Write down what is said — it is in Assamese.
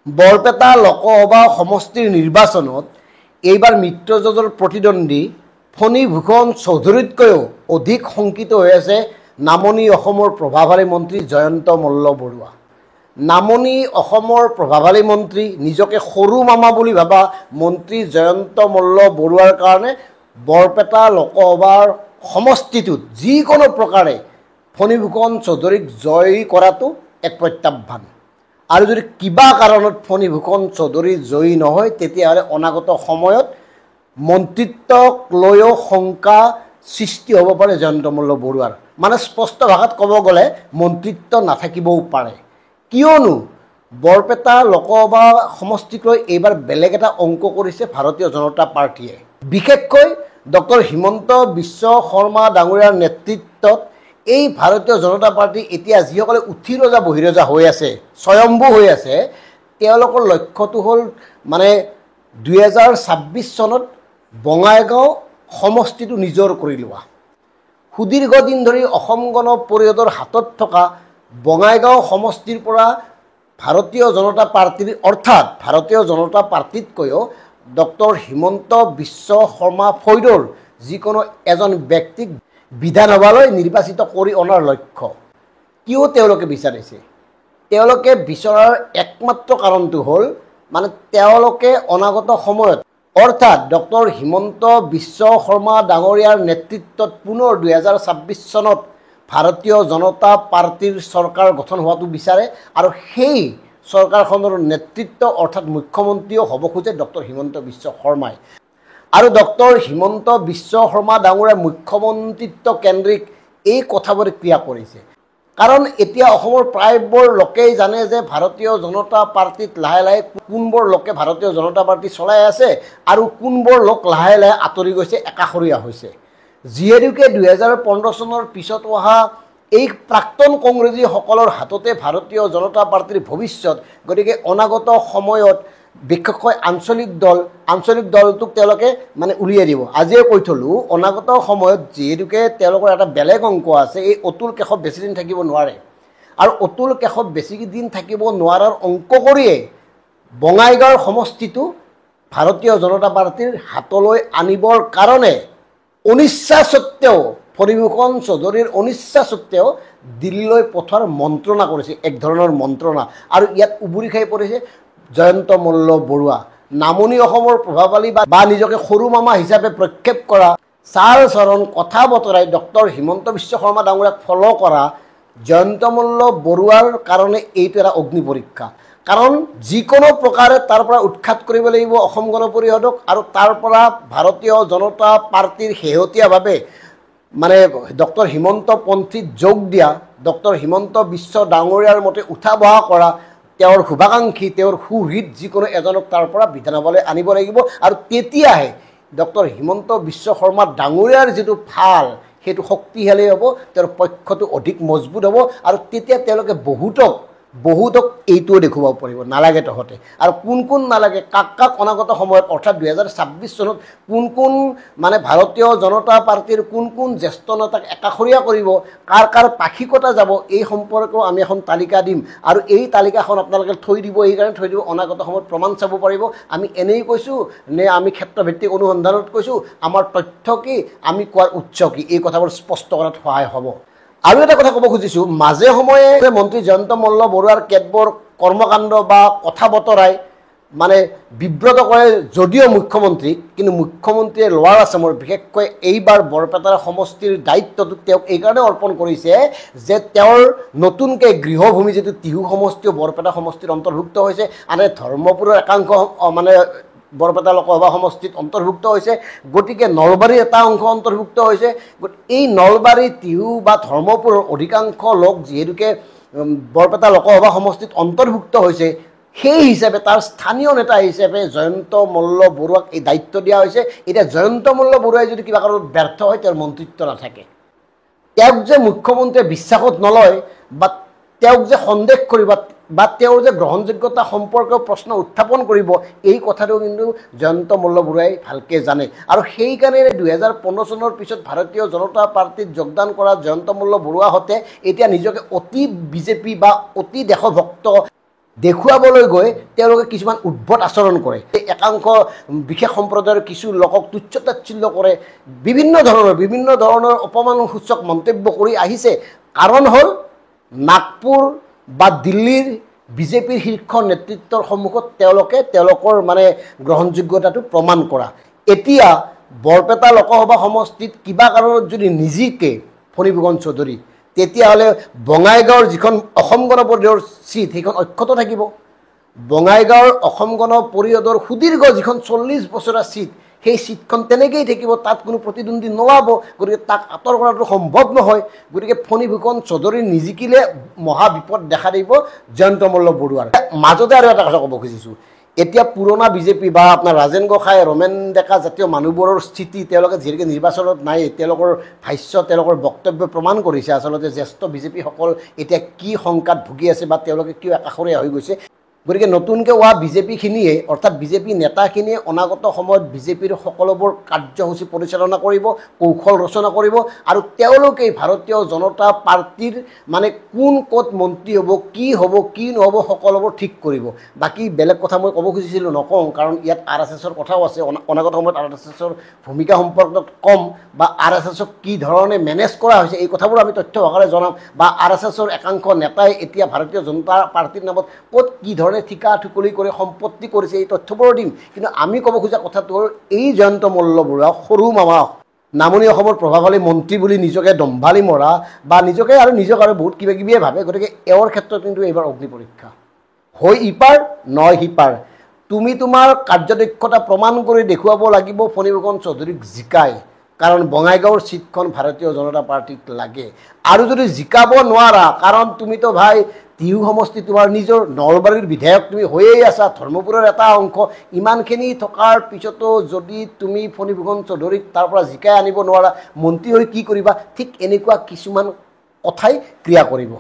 বৰপেটা লোকসভা সমষ্টিৰ নিৰ্বাচনত এইবাৰ মিত্ৰজোঁটৰ প্ৰতিদ্বন্দ্বী ফণীভূষণ চৌধুৰীতকৈও অধিক শংকিত হৈ আছে নামনি অসমৰ প্ৰভাৱশালী মন্ত্ৰী জয়ন্ত মল্ল বৰুৱা। নামনি অসমৰ প্ৰভাৱশালী মন্ত্ৰী, নিজকে সৰু মামা বুলি ভাবা মন্ত্ৰী জয়ন্ত মল্ল বৰুৱাৰ কাৰণে বৰপেটা লোকসভাৰ সমষ্টিটোত যিকোনো প্ৰকাৰে ফণীভূষণ চৌধুৰীক জয় কৰাটো এক প্ৰত্যাহ্বান। আৰু যদি কিবা কাৰণত ফণীভূষণ চৌধুৰী জয়ী নহয়, তেতিয়াহ'লে অনাগত সময়ত মন্ত্ৰিত্বক লৈও শংকা সৃষ্টি হ'ব পাৰে জয়ন্ত মল্ল বৰুৱাৰ। মানে স্পষ্ট ভাষাত ক'ব গ'লে মন্ত্ৰিত্ব নাথাকিবও পাৰে। কিয়নো বৰপেটা লোকসভা সমষ্টিক লৈ এইবাৰ বেলেগ এটা অংক কৰিছে ভাৰতীয় জনতা পাৰ্টীয়ে। বিশেষকৈ ডক্টৰ হিমন্ত বিশ্ব শৰ্মা ডাঙৰীয়াৰ নেতৃত্বত এই ভাৰতীয় জনতা পাৰ্টি এতিয়া যিসকলে উঠি ৰজা বহিৰজা হৈ আছে, স্বয়ম্ভু হৈ আছে, তেওঁলোকৰ লক্ষ্যটো হ'ল মানে 2026 চনত বঙাইগাঁও সমষ্টিটো নিজৰ কৰি লোৱা। সুদীৰ্ঘদিন ধৰি অসম গণ পৰিষদৰ হাতত থকা বঙাইগাঁও সমষ্টিৰ পৰা ভাৰতীয় জনতা পাৰ্টীৰ অৰ্থাৎ ভাৰতীয় জনতা পাৰ্টীতকৈও ডক্টৰ হিমন্ত বিশ্ব শৰ্মা ফৈদৰ যিকোনো এজন ব্যক্তিক বিধানসভালৈ নিৰ্বাচিত কৰি অনাৰ লক্ষ্য। কিয় তেওঁলোকে বিচাৰিছে? তেওঁলোকে বিচৰাৰ একমাত্ৰ কাৰণটো হ'ল মানে তেওঁলোকে অনাগত সময়ত অৰ্থাৎ ডক্টৰ হিমন্ত বিশ্ব শৰ্মা ডাঙৰীয়াৰ নেতৃত্বত পুনৰ 2026 চনত ভাৰতীয় জনতা পাৰ্টীৰ চৰকাৰ গঠন হোৱাটো বিচাৰে। আৰু সেই চৰকাৰখনৰ নেতৃত্ব অৰ্থাৎ মুখ্যমন্ত্ৰীও হ'ব খোজে ডক্টৰ হিমন্ত বিশ্ব শৰ্মাই। আৰু ডক্টৰ হিমন্ত বিশ্ব শৰ্মা ডাঙৰীয়াৰ মুখ্যমন্ত্ৰিত্ব কেন্দ্ৰিক এই কথাবোৰে ক্ৰিয়া কৰিছে। কাৰণ এতিয়া অসমৰ প্ৰায়বোৰ লোকেই জানে যে ভাৰতীয় জনতা পাৰ্টীত লাহে লাহে কোনবোৰ লোকে ভাৰতীয় জনতা পাৰ্টী চলাই আছে আৰু কোনবোৰ লোক লাহে লাহে আঁতৰি গৈছে, একাষৰীয়া হৈছে। যিহেতুকে 2015 চনৰ পিছত অহা এই প্ৰাক্তন কংগ্ৰেছীসকলৰ হাততে ভাৰতীয় জনতা পাৰ্টীৰ ভৱিষ্যত, গতিকে অনাগত সময়ত বিশেষকৈ আঞ্চলিক দলটোক তেওঁলোকে মানে উলিয়াই দিব। আজিয়ে কৈ থলোঁ, অনাগত সময়ত যিহেতুকে তেওঁলোকৰ এটা বেলেগ অংক আছে, এই অতুল কেশৱ বেছিদিন থাকিব নোৱাৰে। আৰু অতুল কেশৱ বেছিদিন থাকিব নোৱাৰাৰ অংক কৰিয়ে বঙাইগাঁৱৰ সমষ্টিটো ভাৰতীয় জনতা পাৰ্টীৰ হাতলৈ আনিবৰ কাৰণে অনিচ্ছা সত্ত্বেও ফণীভূষণ চৌধুৰীৰ অনিচ্ছা সত্ত্বেও দিল্লীলৈ পঠোৱাৰ মন্ত্ৰণা কৰিছে, এক ধৰণৰ মন্ত্ৰণা। আৰু ইয়াত উবুৰি খাই পৰিছে জয়ন্ত মল্ল বৰুৱা। নামনি অসমৰ প্ৰভাৱশালী বা নিজকে সৰু মামা হিচাপে প্ৰক্ষেপ কৰা, চাল চৰণ কথা বতৰাই ডক্টৰ হিমন্ত বিশ্ব শৰ্মা ডাঙৰীয়াক ফ'ল' কৰা জয়ন্ত মল্ল বৰুৱাৰ কাৰণে এইটো এটা অগ্নি পৰীক্ষা। কাৰণ যিকোনো প্ৰকাৰে তাৰ পৰা উৎখাত কৰিব লাগিব অসম গণ পৰিষদক, আৰু তাৰ পৰা ভাৰতীয় জনতা পাৰ্টীৰ শেহতীয়াভাৱে মানে ডক্টৰ হিমন্ত পন্থীত যোগ দিয়া, ডক্টৰ হিমন্ত বিশ্ব ডাঙৰীয়াৰ মতে উঠা বহা কৰা তেওঁৰ শুভাকাংক্ষী, তেওঁৰ সুহৃদ যিকোনো এজনক তাৰ পৰা বিধানসভালৈ আনিব লাগিব। আৰু তেতিয়াহে ডক্টৰ হিমন্ত বিশ্ব শৰ্মা ডাঙৰীয়াৰ যিটো ফাল সেইটো শক্তিশালী হ'ব, তেওঁৰ পক্ষটো অধিক মজবুত হ'ব। আৰু তেতিয়া তেওঁলোকে বহুতক এইটোও দেখুৱাব পাৰিব, নালাগে তহঁতে। আৰু কোন নালাগে, কাক অনাগত সময়ত অৰ্থাৎ 2026 চনত কোন মানে ভাৰতীয় জনতা পাৰ্টীৰ কোন জ্যেষ্ঠ নেতাক একাষৰীয়া কৰিব, কাৰ পাখি কটা যাব, এই সম্পৰ্কেও আমি এখন তালিকা দিম। আৰু এই তালিকাখন আপোনালোকে থৈ দিব, এইকাৰণে থৈ দিব অনাগত সময়ত প্ৰমাণ চাব পাৰিব আমি এনেই কৈছোঁ নে আমি ক্ষেত্ৰভিত্তিক অনুসন্ধানত কৈছোঁ, আমাৰ তথ্য কি, আমি কোৱাৰ উৎস কি, এই কথাবোৰ স্পষ্ট কৰাত সহায় হ'ব। আৰু এটা কথা ক'ব খুজিছোঁ, মাজে সময়ে মন্ত্ৰী জয়ন্ত মল্ল বৰুৱাৰ কেতবোৰ কৰ্মকাণ্ড বা কথা বতৰাই মানে বিব্ৰত কৰে যদিও মুখ্যমন্ত্ৰীক, কিন্তু মুখ্যমন্ত্ৰীয়ে লোৱাৰ আছামৰ বিশেষকৈ এইবাৰ বৰপেটাৰ সমষ্টিৰ দায়িত্বটো তেওঁক এইকাৰণে অৰ্পণ কৰিছে যে তেওঁৰ নতুনকৈ গৃহভূমি যিটো টিহু সমষ্টিও বৰপেটা সমষ্টিৰ অন্তৰ্ভুক্ত হৈছে, আনহাতে ধৰ্মপুৰৰ একাংশ মানে বৰপেটা লোকসভা সমষ্টিত অন্তৰ্ভুক্ত হৈছে, গতিকে নলবাৰীৰ এটা অংশ অন্তৰ্ভুক্ত হৈছে। এই নলবাৰী, টিহু বা ধৰ্মপুৰৰ অধিকাংশ লোক যিহেতুকে বৰপেটা লোকসভা সমষ্টিত অন্তৰ্ভুক্ত হৈছে, সেই হিচাপে তাৰ স্থানীয় নেতা হিচাপে জয়ন্ত মল্ল বৰুৱাক এই দায়িত্ব দিয়া হৈছে। এতিয়া জয়ন্ত মল্ল বৰুৱাই যদি কিবা কাৰণত ব্যৰ্থ হয়, তেওঁৰ মন্ত্ৰিত্ব নাথাকে। তেওঁক যে মুখ্যমন্ত্ৰীয়ে বিশ্বাসত নলয় বা তেওঁক যে সন্দেহ কৰিব বা তেওঁৰ যে গ্ৰহণযোগ্যতা সম্পৰ্কীয় প্ৰশ্ন উত্থাপন কৰিব, এই কথাটো কিন্তু জয়ন্ত মল্ল বৰুৱাই ভালকৈ জানে। আৰু সেইকাৰণে 2015 চনৰ পিছত ভাৰতীয় জনতা পাৰ্টীত যোগদান কৰা জয়ন্ত মল্ল বৰুৱাহঁতে এতিয়া নিজকে অতি বিজেপি বা অতি দেশভক্ত দেখুৱাবলৈ গৈ তেওঁলোকে কিছুমান উদ্ভট আচৰণ কৰে। একাংশ বিশেষ সম্প্ৰদায়ৰ কিছু লোকক তুচ্ছ তাচ্ছিল্য কৰে, বিভিন্ন ধৰণৰ অপমানসূচক মন্তব্য কৰি আহিছে। কাৰণ হ'ল নাগপুৰ বা দিল্লীৰ বিজেপিৰ শীৰ্ষ নেতৃত্বৰ সন্মুখত তেওঁলোকে তেওঁলোকৰ গ্ৰহণযোগ্যতাটো প্ৰমাণ কৰা। এতিয়া বৰপেটা লোকসভা সমষ্টিত কিবা কাৰণত যদি নিজিকে ফণী ফুকন চৌধুৰী, তেতিয়াহ'লে বঙাইগাঁৱৰ যিখন অসম গণ পৰিষদৰ চিট সেইখন অক্ষত থাকিব। বঙাইগাঁৱৰ অসম গণ পৰিষদৰ সুদীৰ্ঘ যিখন 40 বছৰীয়া চিট, সেই চিটখন তেনেকেই থাকিব, তাত কোনো প্ৰতিদ্বন্দ্বী নোলাব। গতিকে তাক আঁতৰ কৰাটো সম্ভৱ নহয়। গতিকে ফণী ফুকন চৌধুৰী নিজিকিলে মহা বিপদ দেখা দিব জয়ন্ত মল্ল বৰুৱাৰ। মাজতে আৰু এটা কথা ক'ব খুজিছোঁ, এতিয়া পুৰণা বিজেপি বা আপোনাৰ ৰাজেন গোসাঁই, ৰমেন ডেকা জাতীয় মানুহবোৰৰ স্থিতি, তেওঁলোকে যিহেতুকে নিৰ্বাচনত নাই, তেওঁলোকৰ ভাষ্য, তেওঁলোকৰ বক্তব্য প্ৰমাণ কৰিছে আচলতে জ্যেষ্ঠ বিজেপিসকল এতিয়া কি শংকাত ভুগি আছে বা তেওঁলোকে কিয় একাষৰীয়া হৈ গৈছে। গতিকে নতুনকৈ হোৱা বিজেপিখিনিয়ে, অৰ্থাৎ বিজেপি নেতাখিনিয়ে অনাগত সময়ত বিজেপিৰ সকলোবোৰ কাৰ্যসূচী পৰিচালনা কৰিব, কৌশল ৰচনা কৰিব, আৰু তেওঁলোকেই ভাৰতীয় জনতা পাৰ্টীৰ কোন ক'ত মন্ত্ৰী হ'ব, কি নহ'ব, সকলোবোৰ ঠিক কৰিব। বাকী বেলেগ কথা মই ক'ব খুজিছিলোঁ, নকওঁ, কাৰণ ইয়াত RSSৰ কথাও আছে। অনাগত সময়ত RSSৰ ভূমিকা সম্পৰ্কত ক'ম, বা RSSক কি ধৰণে মেনেজ কৰা হৈছে এই কথাবোৰ আমি তথ্য আকাৰে জনাম, বা RSSৰ একাংশ নেতাই এতিয়া ভাৰতীয় জনতা পাৰ্টীৰ নামত ক'ত কি ধৰণে ঠিকা ঠুকলি কৰি সম্পত্তি কৰিছে এই তথ্যবোৰ দিম। কিন্তু আমি ক'ব খোজা কথাটো হ'ল, এই জয়ন্ত মল্ল বৰুৱা সৰু মামা, নামনি অসমৰ প্ৰভাৱশালী মন্ত্ৰী বুলি নিজকে দম্ভালি মৰা, বা নিজক আৰু বহুত কিবা কিবিয়ে ভাবে। গতিকে এওঁৰ ক্ষেত্ৰত কিন্তু এইবাৰ অগ্নি পৰীক্ষা। হয় ইপাৰ নহয় সিপাৰ, তুমি তোমাৰ কাৰ্যদক্ষতা প্ৰমাণ কৰি দেখুৱাব লাগিব ফণী ফুকন চৌধুৰীক জিকাই। কাৰণ বঙাইগাঁৱৰ চিটখন ভাৰতীয় জনতা পাৰ্টীক লাগে। আৰু যদি জিকাব নোৱাৰা, কাৰণ তুমিতো ভাই টিহু সমষ্টি তোমাৰ নিজৰ, নলবাৰীৰ বিধায়ক তুমি হৈয়ে আছা, ধৰ্মপুৰৰ এটা অংশ, ইমানখিনি থকাৰ পিছতো যদি তুমি ফণী ফুকন চৌধুৰীক তাৰ পৰা জিকাই আনিব নোৱাৰা, মন্ত্ৰী হৈ কি কৰিবা? ঠিক এনেকুৱা কিছুমান কথাই ক্ৰিয়া কৰিব।